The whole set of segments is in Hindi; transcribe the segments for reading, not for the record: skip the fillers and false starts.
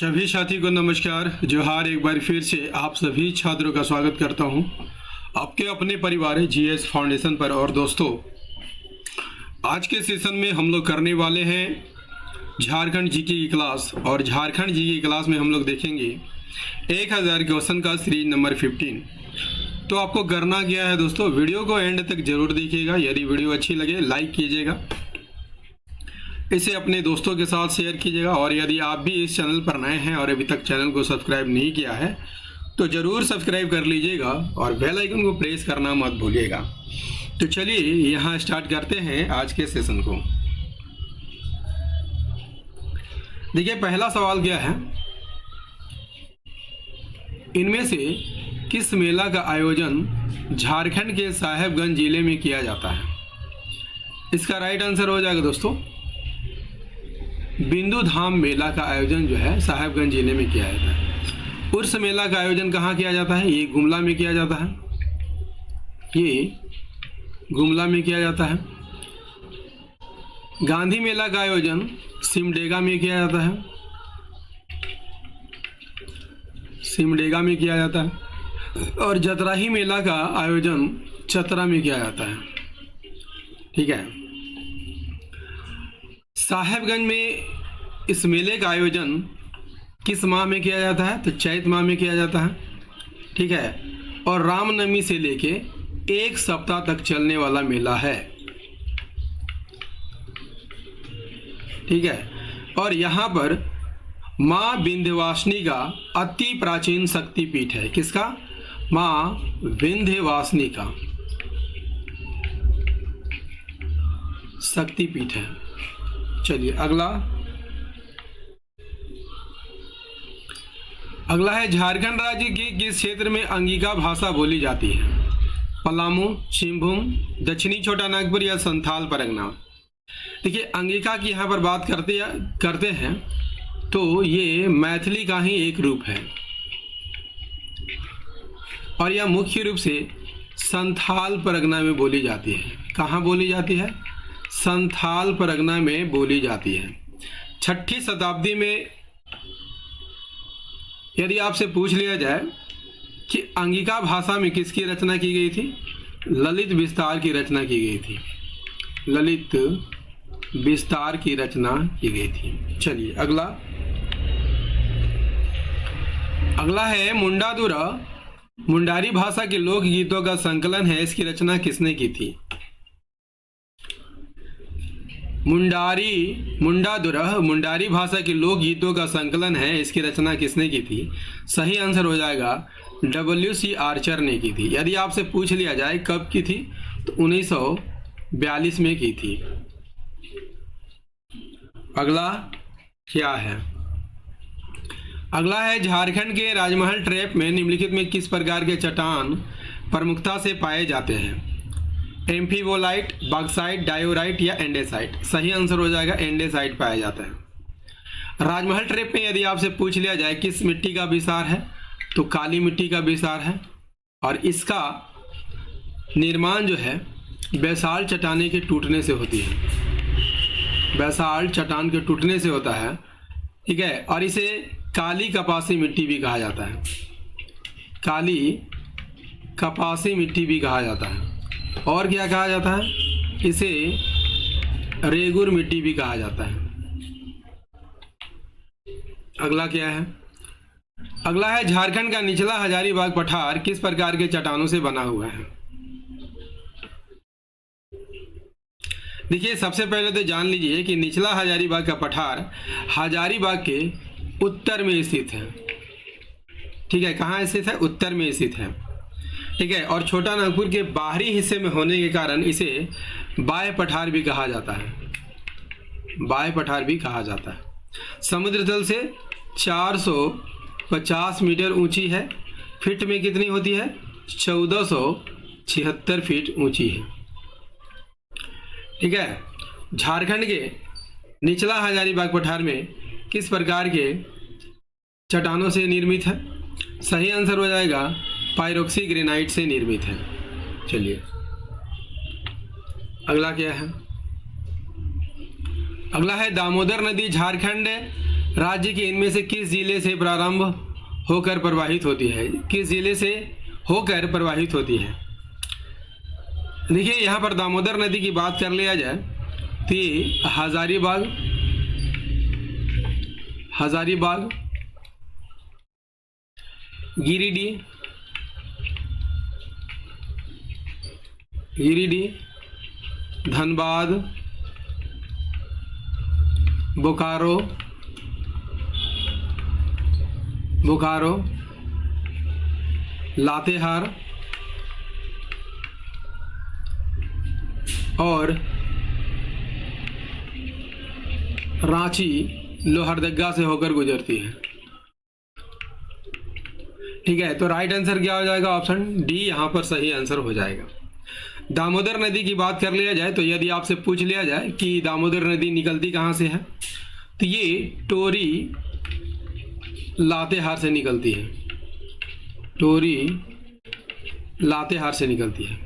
सभी साथी को नमस्कार, जोहार। एक बार फिर से आप सभी छात्रों का स्वागत करता हूं आपके अपने परिवार जीएस फाउंडेशन पर। और दोस्तों, आज के सेशन में हम लोग करने वाले हैं झारखंड जीके की क्लास। और झारखंड जीके की क्लास में हम लोग देखेंगे 1000 क्वेश्चन का सीरीज नंबर 15। तो आपको करना क्या है दोस्तों, वीडियो को एंड तक जरूर देखिएगा। यदि वीडियो अच्छी लगे लाइक कीजिएगा, इसे अपने दोस्तों के साथ शेयर कीजिएगा। और यदि आप भी इस चैनल पर नए हैं और अभी तक चैनल को सब्सक्राइब नहीं किया है तो ज़रूर सब्सक्राइब कर लीजिएगा और बेल आइकन को प्रेस करना मत भूलिएगा। तो चलिए यहाँ स्टार्ट करते हैं आज के सेशन को। देखिए, पहला सवाल क्या है, इनमें से किस मेला का आयोजन झारखंड के साहेबगंज जिले में किया जाता है? इसका राइट आंसर हो जाएगा दोस्तों, बिंदु धाम मेला का आयोजन जो है साहेबगंज जिले में किया जाता है। उर्स मेला का आयोजन कहाँ किया जाता है? ये गुमला में किया जाता है। ये गुमला में किया जाता है। गांधी मेला का आयोजन सिमडेगा में किया जाता है। सिमडेगा में किया जाता है। और जतराही मेला का आयोजन चतरा में किया जाता है। ठीक है। साहेबगंज में इस मेले का आयोजन किस माह में किया जाता है? तो चैत माह में किया जाता है। ठीक है। और रामनवमी से लेके 1 सप्ताह तक चलने वाला मेला है। ठीक है। और यहाँ पर माँ विंध्यवासिनी का अति प्राचीन शक्तिपीठ है। किसका? माँ विंध्यवासिनी का शक्तिपीठ है। चलिए अगला है झारखंड राज्य की किस क्षेत्र में अंगिका भाषा बोली जाती है? पलामू, चिंभूम, दक्षिणी छोटा नागपुर या संथाल परगना? देखिए, अंगिका की यहाँ पर बात करते हैं तो ये मैथिली का ही एक रूप है और यह मुख्य रूप से संथाल परगना में बोली जाती है। कहाँ बोली जाती है? संथाल परगना में बोली जाती है। 6ठी शताब्दी में यदि आपसे पूछ लिया जाए कि अंगिका भाषा में किसकी रचना की गई थी? ललित विस्तार की रचना की गई थी। ललित विस्तार की रचना की गई थी। चलिए अगला है मुंडादुरा मुंडारी भाषा के लोकगीतों का संकलन है। इसकी रचना किसने की थी? मुंडादुरह मुंडारी भाषा के लोकगीतों का संकलन है। इसकी रचना किसने की थी? सही आंसर हो जाएगा W.C. आर्चर ने की थी। यदि आपसे पूछ लिया जाए कब की थी तो 1942 में की थी। अगला क्या है? अगला है झारखंड के राजमहल ट्रैप में निम्नलिखित में किस प्रकार के चट्टान प्रमुखता से पाए जाते हैं? एम्फीबोलाइट, बॉक्साइट, डायोराइट या एंडेसाइट? सही आंसर हो जाएगा एंडेसाइट पाया जाता है। राजमहल ट्रैप में यदि आपसे पूछ लिया जाए किस मिट्टी का विसार है तो काली मिट्टी का विसार है। और इसका निर्माण जो है बैसाल्ट चट्टाने के टूटने से होती है। बैसाल्ट चट्टान के टूटने से होता है। ठीक है। और इसे काली कपासी मिट्टी भी कहा जाता है। काली कपासी मिट्टी भी कहा जाता है। और क्या कहा जाता है? इसे रेगुर मिट्टी भी कहा जाता है। अगला क्या है? अगला है झारखंड का निचला हजारीबाग पठार किस प्रकार के चट्टानों से बना हुआ है? देखिए, सबसे पहले तो जान लीजिए कि निचला हजारीबाग का पठार हजारीबाग के उत्तर में स्थित है। ठीक है। कहाँ स्थित है? उत्तर में स्थित है। ठीक है। और छोटा नागपुर के बाहरी हिस्से में होने के कारण इसे बाह्य पठार भी कहा जाता है। बाह्य पठार भी कहा जाता है। समुद्र तल से 450 मीटर ऊंची है। फीट में कितनी होती है? 1476 फीट ऊंची है। ठीक है। झारखंड के निचला हजारीबाग पठार में किस प्रकार के चट्टानों से निर्मित है? सही आंसर हो जाएगा पाइरोक्सी ग्रेनाइट से निर्मित है। चलिए अगला क्या है? अगला है दामोदर नदी झारखंड राज्य के इनमें से किस जिले से प्रारंभ होकर प्रवाहित होती है? किस जिले से होकर प्रवाहित होती है? देखिए यहाँ पर दामोदर नदी की बात कर लिया जाए तो ये हजारीबाग, गिरिडीह, धनबाद, बोकारो, लातेहार और रांची लोहरदगा से होकर गुजरती है। ठीक है, तो राइट आंसर क्या हो जाएगा? ऑप्शन डी यहाँ पर सही आंसर हो जाएगा। दामोदर नदी की बात कर लिया जाए तो यदि आपसे पूछ लिया जाए कि दामोदर नदी निकलती कहाँ से है, तो ये टोरी लातेहार से निकलती है। टोरी लातेहार से निकलती है।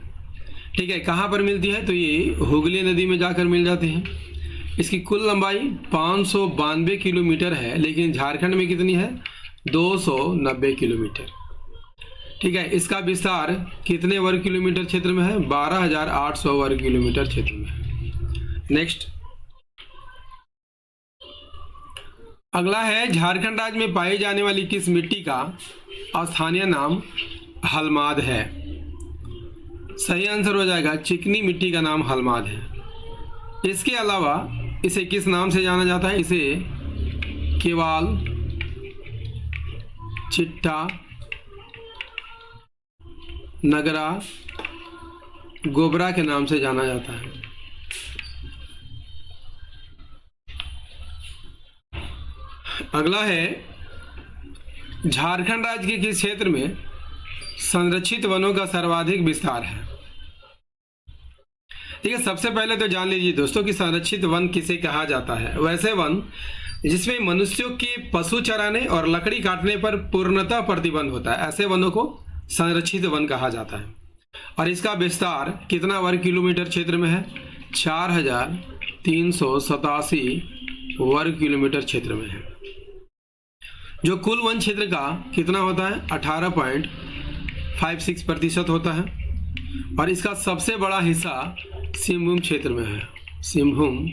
ठीक है, कहाँ पर मिलती है? तो ये हुगली नदी में जाकर मिल जाती है। इसकी कुल लंबाई 592 किलोमीटर है, लेकिन झारखंड में कितनी है? 290 किलोमीटर। ठीक है, इसका विस्तार कितने वर्ग किलोमीटर क्षेत्र में है? 12,800 वर्ग किलोमीटर क्षेत्र में है। नेक्स्ट, अगला है झारखंड राज्य में पाई जाने वाली किस मिट्टी का स्थानीय नाम हलमाद है? सही आंसर हो जाएगा चिकनी मिट्टी का नाम हलमाद है। इसके अलावा इसे किस नाम से जाना जाता है? इसे केवाल, चिट्टा, नगरा, गोबरा के नाम से जाना जाता है। अगला है झारखंड राज्य के किस क्षेत्र में संरक्षित वनों का सर्वाधिक विस्तार है? ठीक है, सबसे पहले तो जान लीजिए दोस्तों कि संरक्षित वन किसे कहा जाता है। वैसे वन जिसमें मनुष्यों के पशु चराने और लकड़ी काटने पर पूर्णतः प्रतिबंध होता है, ऐसे वनों को संरक्षित वन कहा जाता है। और इसका विस्तार कितना वर्ग किलोमीटर क्षेत्र में है? 4,387 वर्ग किलोमीटर क्षेत्र में है। जो कुल वन क्षेत्र का कितना होता है? 18.56% होता है। और इसका सबसे बड़ा हिस्सा सिंहभूम क्षेत्र में है। सिंहभूम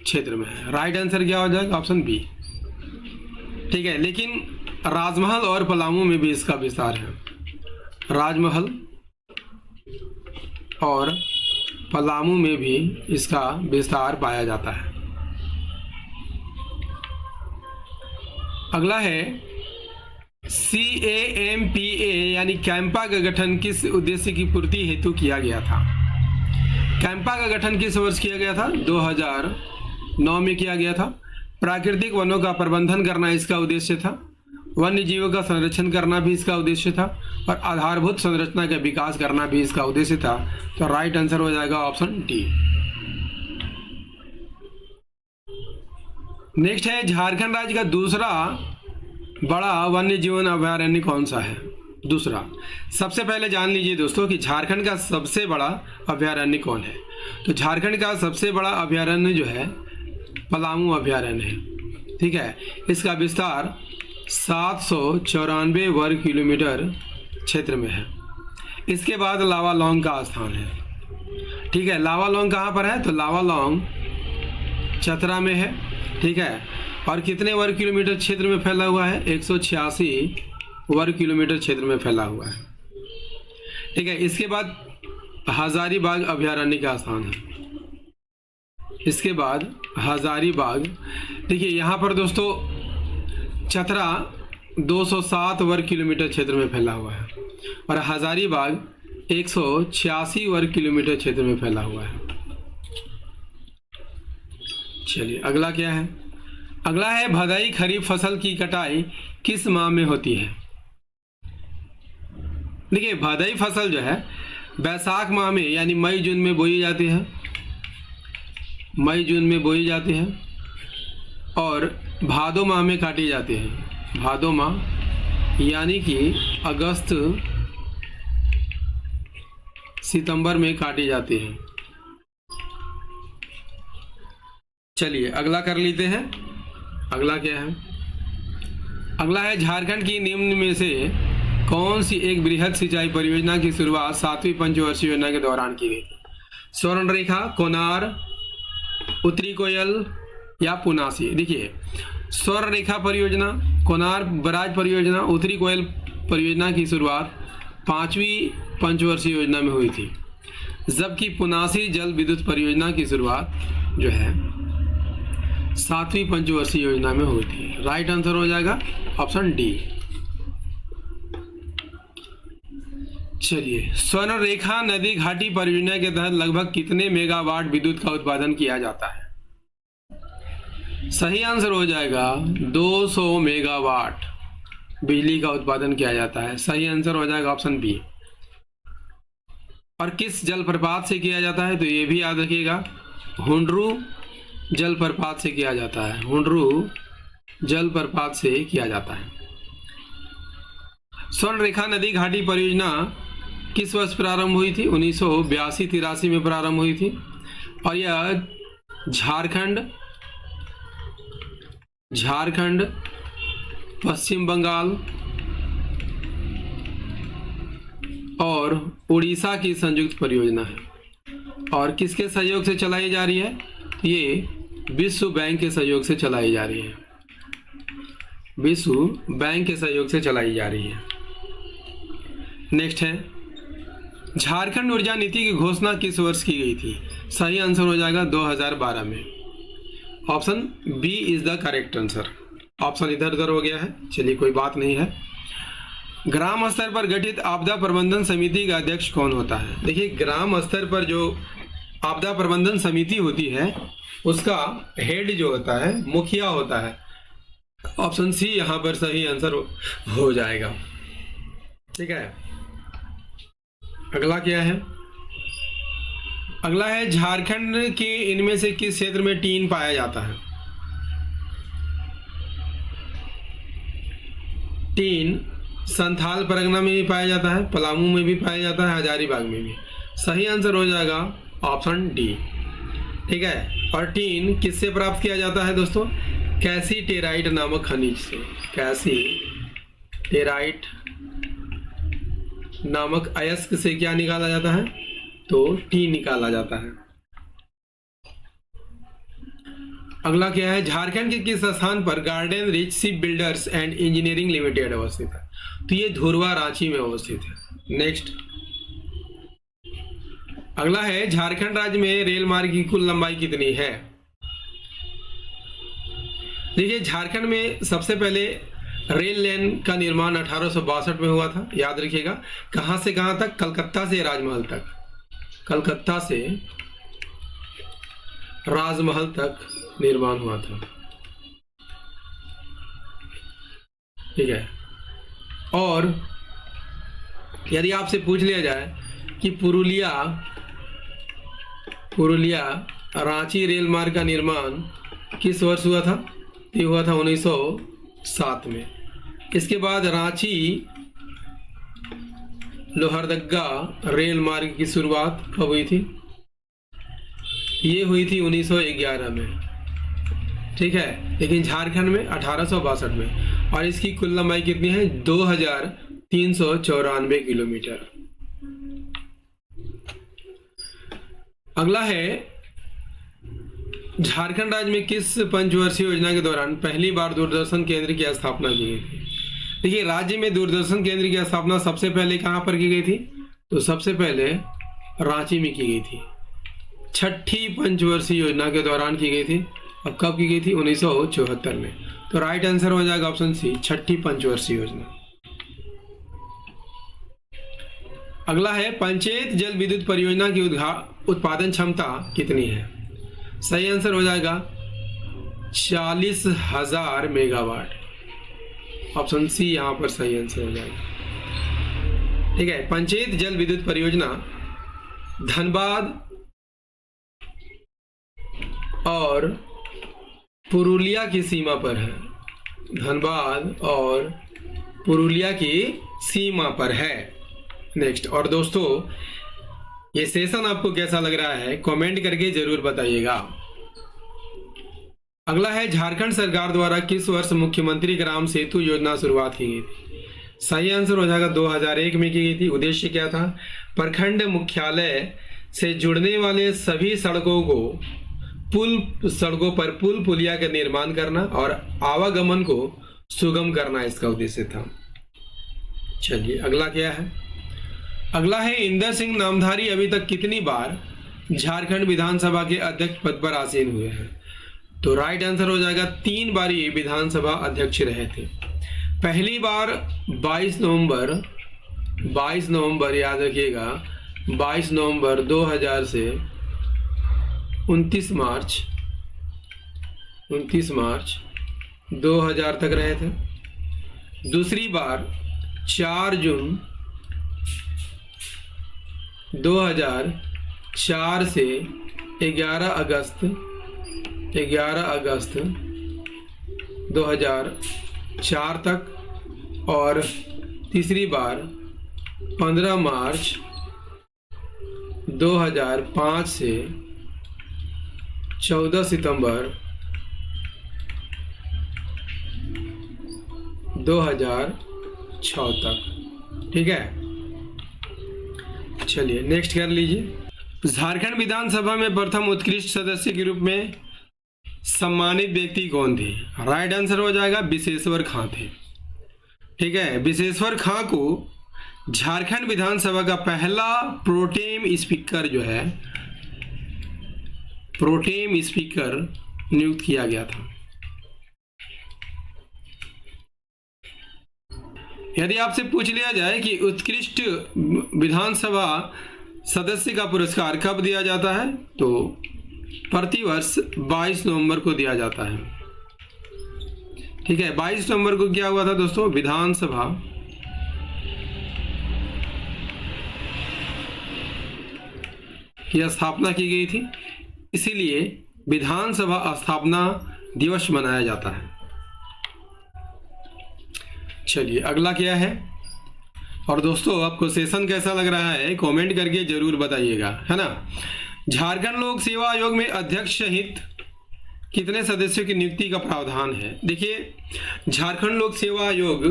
क्षेत्र में है। राइट आंसर क्या हो जाएगा? Option B. ठीक है, लेकिन राजमहल और पलामू में भी इसका विस्तार है। राजमहल और पलामू में भी इसका विस्तार पाया जाता है। अगला है CAMPA यानी कैंपा का गठन किस उद्देश्य की पूर्ति हेतु किया गया था? कैंपा का गठन किस वर्ष किया गया था? 2009 में किया गया था। प्राकृतिक वनों का प्रबंधन करना इसका उद्देश्य था। वन्य जीवों का संरक्षण करना भी इसका उद्देश्य था और आधारभूत संरचना का विकास करना भी इसका उद्देश्य था। तो राइट आंसर हो जाएगा ऑप्शन डी। नेक्स्ट है झारखंड राज्य का दूसरा बड़ा वन्य जीवन अभयारण्य कौन सा है? दूसरा, सबसे पहले जान लीजिए दोस्तों कि झारखंड का सबसे बड़ा अभयारण्य कौन है। तो झारखंड का सबसे बड़ा अभयारण्य जो है पलामू अभयारण्य है। ठीक है, इसका विस्तार 794 वर्ग किलोमीटर क्षेत्र में है। इसके बाद लावालौंग का स्थान है। ठीक है, लावालौंग कहाँ पर है? तो लावालौंग चतरा में है। ठीक है, और कितने वर्ग किलोमीटर क्षेत्र में फैला हुआ है? 186 वर्ग किलोमीटर क्षेत्र में फैला हुआ है। ठीक है, इसके बाद हजारीबाग अभयारण्य का स्थान है। इसके बाद हजारीबाग, देखिए यहाँ पर दोस्तों चतरा 207 वर्ग किलोमीटर क्षेत्र में फैला हुआ है और हजारीबाग 186 वर्ग किलोमीटर क्षेत्र में फैला हुआ है। चलिए अगला क्या है? अगला है भदाई खरीफ फसल की कटाई किस माह में होती है? देखिए भदाई फसल जो है बैसाख माह में यानी मई जून में बोई जाती है। मई जून में बोई जाती है और भादो माह में काटी जाती है। भादो माह यानी कि अगस्त सितंबर में काटी जाती है। चलिए अगला कर लेते हैं। अगला क्या है? अगला है झारखंड की निम्न में से कौन सी एक बृहद सिंचाई परियोजना की शुरुआत 7वीं पंचवर्षीय योजना के दौरान की गई? स्वर्णरेखा, कोनार, उत्तरी कोयल या पुनासी। देखिए, स्वर्णरेखा परियोजना, कोनार बराज परियोजना, उत्तरी कोयल परियोजना की शुरुआत 5वीं पंचवर्षीय योजना में हुई थी, जबकि पुनासी जल विद्युत परियोजना की शुरुआत जो है 7वीं पंचवर्षीय योजना में हुई थी। राइट आंसर हो जाएगा ऑप्शन डी। चलिए, स्वर्णरेखा नदी घाटी परियोजना के तहत लगभग कितने मेगावाट विद्युत का उत्पादन किया जाता है? सही आंसर हो जाएगा 200 मेगावाट बिजली का उत्पादन किया जाता है। सही आंसर हो जाएगा ऑप्शन बी। और किस जलप्रपात से किया जाता है? तो ये भी याद रखिएगा, हुंडरू जलप्रपात से किया जाता है। हुंडरू जलप्रपात से किया जाता है। स्वर्णरेखा नदी घाटी परियोजना किस वर्ष प्रारंभ हुई थी? 1982-83 में प्रारंभ हुई थी और यह झारखंड, पश्चिम बंगाल और उड़ीसा की संयुक्त परियोजना है। और किसके सहयोग से चलाई जा रही है? ये विश्व बैंक के सहयोग से चलाई जा रही है। विश्व बैंक के सहयोग से चलाई जा रही है। नेक्स्ट है, झारखंड ऊर्जा नीति की घोषणा किस वर्ष की गई थी? सही आंसर हो जाएगा 2012 में। Option B is the correct answer. Option इधर उधर हो गया है, चलिए कोई बात नहीं है। ग्राम स्तर पर गठित आपदा प्रबंधन समिति का अध्यक्ष कौन होता है? देखिए, ग्राम स्तर पर जो आपदा प्रबंधन समिति होती है उसका हेड जो होता है, मुखिया होता है। ऑप्शन सी यहाँ पर सही आंसर हो जाएगा। ठीक है, अगला क्या है? अगला है, झारखंड के इनमें से किस क्षेत्र में टीन पाया जाता है? टीन संथाल परगना में भी पाया जाता है, पलामू में भी पाया जाता है, हजारीबाग में भी। सही आंसर हो जाएगा ऑप्शन डी। ठीक है, और टीन किससे प्राप्त किया जाता है दोस्तों? कैसीटेराइट नामक खनिज से। कैसीटेराइट नामक अयस्क से क्या निकाला जाता है? तो टीन निकाला जाता है। अगला क्या है? झारखंड के किस स्थान पर garden rich ship builders and engineering limited अवस्थित है? तो ये धुरवा रांची में अवस्थित है। नेक्स्ट, अगला है, झारखंड राज्य में रेल मार्ग की कुल लंबाई कितनी है? देखिए, झारखंड में सबसे पहले रेल लाइन का निर्माण 1862 में हुआ था। याद रखिएगा, कहां से कहां तक? कलकत्ता से राजमहल तक। कलकत्ता से राजमहल तक निर्माण हुआ था। ठीक है, और यदि आपसे पूछ लिया जाए कि पुरुलिया रांची रेल मार्ग का निर्माण किस वर्ष हुआ था? ये हुआ था 1907 में। इसके बाद रांची लोहरदगा रेल मार्ग की शुरुआत कब हुई थी? ये हुई थी 1911 में। ठीक है, लेकिन झारखंड में 1862 में। और इसकी कुल लंबाई कितनी है? 2394 किलोमीटर। अगला है, झारखंड राज्य में किस पंचवर्षीय योजना के दौरान पहली बार दूरदर्शन केंद्र की स्थापना की गई थी? देखिए, राज्य में दूरदर्शन केंद्र की स्थापना सबसे पहले कहां पर की गई थी? तो सबसे पहले रांची में की गई थी। 6ठी पंचवर्षीय योजना के दौरान की गई थी। अब कब की गई थी? 1974 में। तो राइट आंसर हो जाएगा ऑप्शन सी, 6ठी पंचवर्षीय योजना। अगला है, पंचायत जल विद्युत परियोजना की उत्पादन क्षमता कितनी है? सही आंसर हो जाएगा 40,000 मेगावाट। ऑप्शन सी यहां पर सही आंसर हो जाएगा। ठीक है, पंचायत जल विद्युत परियोजना धनबाद और पुरुलिया की सीमा पर है। धनबाद और पुरुलिया की सीमा पर है। नेक्स्ट, और दोस्तों, ये सेशन आपको कैसा लग रहा है कमेंट करके जरूर बताइएगा। अगला है झारखंड सरकार द्वारा किस वर्ष मुख्यमंत्री ग्राम सेतु योजना शुरुआत की गई थी? सही आंसर हो जाएगा 2001 में की गई थी। उद्देश्य क्या था? प्रखंड मुख्यालय से जुड़ने वाले सभी सड़कों पर पुल पुलिया का निर्माण करना और आवागमन को सुगम करना इसका उद्देश्य था। चलिए अगला क्या है? अगला है इंदर सिंह नामधारी अभी तक कितनी बार झारखंड विधानसभा के अध्यक्ष पद पर आसीन हुए हैं? तो राइट आंसर हो जाएगा 3 बार ये विधानसभा अध्यक्ष रहे थे। पहली बार 22 नवंबर याद रखिएगा, 22 नवंबर 2000 से 29 मार्च 2000 तक रहे थे। दूसरी बार 4 जून 2004 से 11 अगस्त 2004 तक, और तीसरी बार 15 मार्च 2005 से 14 सितंबर 2006 तक। ठीक है, चलिए नेक्स्ट कर लीजिए। झारखंड विधानसभा में प्रथम उत्कृष्ट सदस्य के रूप में सम्मानित व्यक्ति कौन थे? राइट आंसर हो जाएगा विशेश्वर खां थे। ठीक है, विशेश्वर खां को झारखंड विधानसभा का पहला प्रोटेम स्पीकर नियुक्त किया गया था। यदि आपसे पूछ लिया जाए कि उत्कृष्ट विधानसभा सदस्य का पुरस्कार कब दिया जाता है, तो प्रतिवर्ष 22 नवंबर को दिया जाता है। ठीक है, 22 नवंबर को क्या हुआ था दोस्तों? विधानसभा की स्थापना की गई थी, इसीलिए विधानसभा स्थापना दिवस मनाया जाता है। चलिए अगला क्या है? और दोस्तों आपको सेशन कैसा लग रहा है कमेंट करके जरूर बताइएगा, है ना। झारखंड लोक सेवा आयोग में अध्यक्ष सहित कितने सदस्यों की नियुक्ति का प्रावधान है? देखिए, झारखंड लोक सेवा आयोग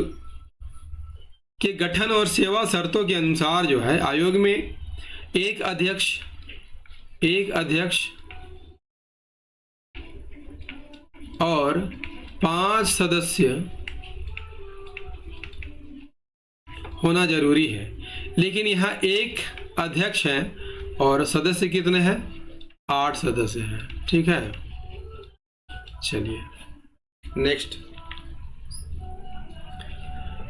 के गठन और सेवा शर्तों के अनुसार जो है आयोग में एक अध्यक्ष और 5 सदस्य होना जरूरी है, लेकिन यहाँ एक अध्यक्ष है और सदस्य कितने हैं? 8 सदस्य हैं। ठीक है, चलिए नेक्स्ट।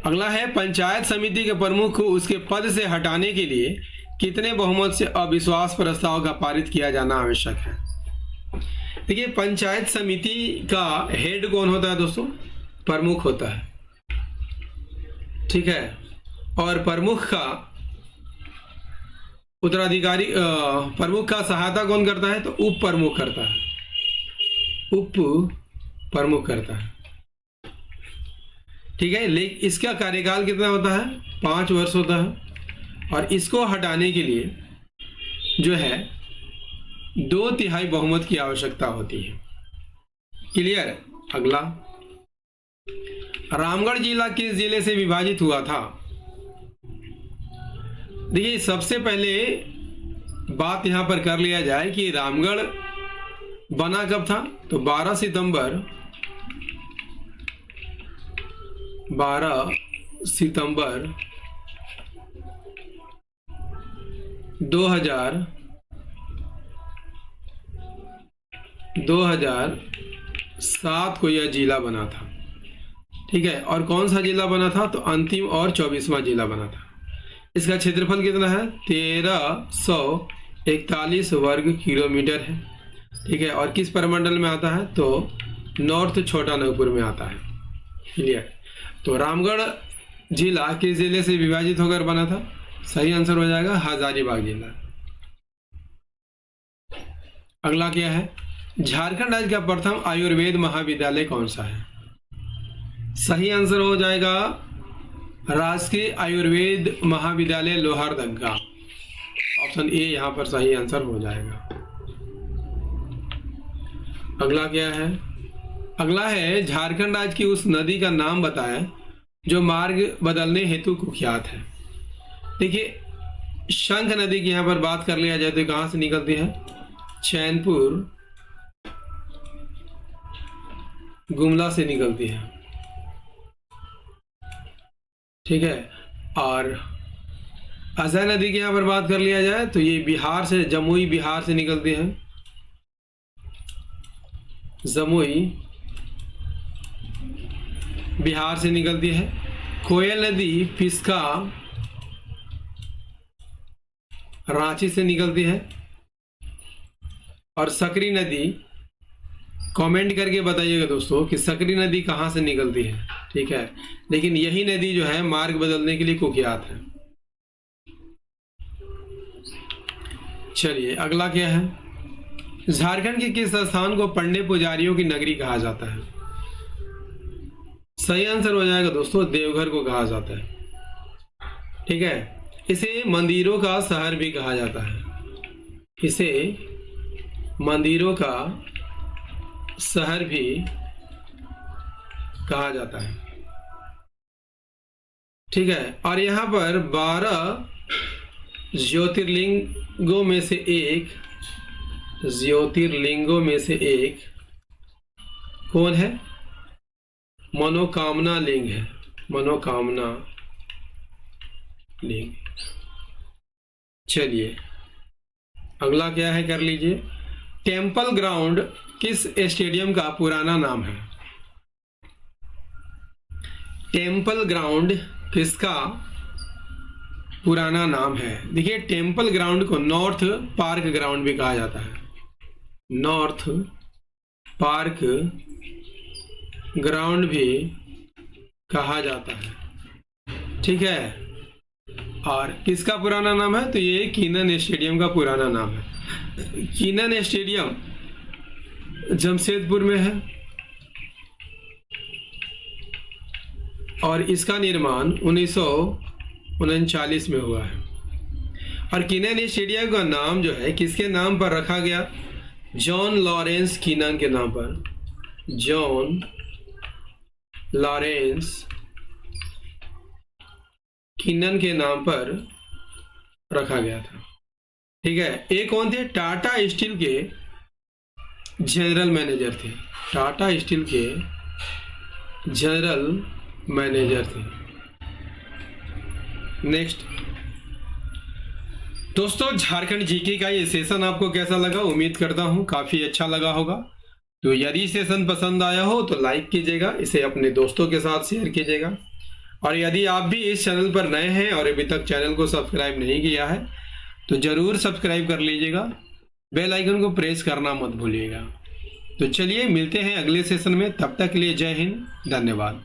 अगला है पंचायत समिति के प्रमुख को उसके पद से हटाने के लिए कितने बहुमत से अविश्वास प्रस्ताव का पारित किया जाना आवश्यक है? देखिए, पंचायत समिति का हेड कौन होता है दोस्तों? प्रमुख होता है। ठीक है, और प्रमुख का उत्तराधिकारी प्रमुख का सहायता कौन करता है? तो उप प्रमुख करता है। ठीक है, लेकिन इसका कार्यकाल कितना होता है? 5 वर्ष होता है, और इसको हटाने के लिए जो है 2/3 बहुमत की आवश्यकता होती है। क्लियर? अगला, रामगढ़ जिला किस जिले से विभाजित हुआ था? देखिए, सबसे पहले बात यहां पर कर लिया जाए कि रामगढ़ बना कब था? तो 12 सितंबर 2007 को यह जिला बना था। ठीक है, और कौन सा जिला बना था? तो अंतिम और 24वां जिला बना था। इसका क्षेत्रफल कितना है? 1341 वर्ग किलोमीटर है। ठीक है, और किस प्रमंडल में आता है? तो नॉर्थ छोटा नागपुर में आता है। क्लियर? तो रामगढ़ जिला किस जिले से विभाजित होकर बना था? सही आंसर हो जाएगा हजारीबाग जिला। अगला क्या है? झारखंड राज्य का प्रथम आयुर्वेद महाविद्यालय कौन सा है? सही आंसर हो जाएगा राजकीय आयुर्वेद महाविद्यालय लोहरदगा। ऑप्शन ए यहां पर सही आंसर हो जाएगा। अगला क्या है? अगला है झारखंड राज्य की उस नदी का नाम बताएं जो मार्ग बदलने हेतु कुख्यात है। देखिए, शंख नदी की यहाँ पर बात कर लिया जाए तो कहाँ से निकलती है? चैनपुर गुमला से निकलती है, ठीक है। और अजय नदी की यहाँ पर बात कर लिया जाए तो ये बिहार से, जमुई बिहार से निकलती है, जमुई बिहार से निकलती है। कोयल नदी पिस्का रांची से निकलती है। और सकरी नदी, कमेंट करके बताइएगा दोस्तों कि सकरी नदी कहाँ से निकलती है, ठीक है। लेकिन यही नदी जो है मार्ग बदलने के लिए कुख्यात है। चलिए अगला क्या है? झारखंड के किस स्थान को पंडे पुजारियों की नगरी कहा जाता है? सही आंसर हो जाएगा दोस्तों, देवघर को कहा जाता है, ठीक है। इसे मंदिरों का शहर भी कहा जाता है, इसे मंदिरों का शहर भी कहा जाता है, ठीक है। और यहाँ पर 12 ज्योतिर्लिंगों में से एक कौन है? मनोकामना लिंग है, मनोकामना लिंग। चलिए अगला क्या है, कर लीजिए। टेम्पल ग्राउंड किस स्टेडियम का पुराना नाम है? टेम्पल ग्राउंड किसका पुराना नाम है? देखिए, टेम्पल ग्राउंड को नॉर्थ पार्क ग्राउंड भी कहा जाता है, नॉर्थ पार्क ग्राउंड भी कहा जाता है, ठीक है। और किसका पुराना नाम है? तो ये कीनन स्टेडियम का पुराना नाम है। कीनन स्टेडियम जमशेदपुर में है और इसका निर्माण 1939 में हुआ है। और कीनन स्टेडियम का नाम जो है किसके नाम पर रखा गया? जॉन लॉरेंस कीनन के नाम पर, जॉन लॉरेंस कीनन के नाम पर रखा गया था, ठीक है। ये कौन थे? टाटा स्टील के जनरल मैनेजर थे, टाटा स्टील के जनरल मैनेजर थे। नेक्स्ट दोस्तों, झारखंड जीके का ये सेशन आपको कैसा लगा? उम्मीद करता हूं काफी अच्छा लगा होगा। तो यदि सेशन पसंद आया हो तो लाइक कीजिएगा, इसे अपने दोस्तों के साथ शेयर कीजिएगा। और यदि आप भी इस चैनल पर नए हैं और अभी तक चैनल को सब्सक्राइब नहीं किया है तो जरूर सब्सक्राइब कर लीजिएगा, बेल आइकन को प्रेस करना मत भूलिएगा। तो चलिए मिलते हैं अगले सेशन में, तब तक के लिए जय हिंद, धन्यवाद।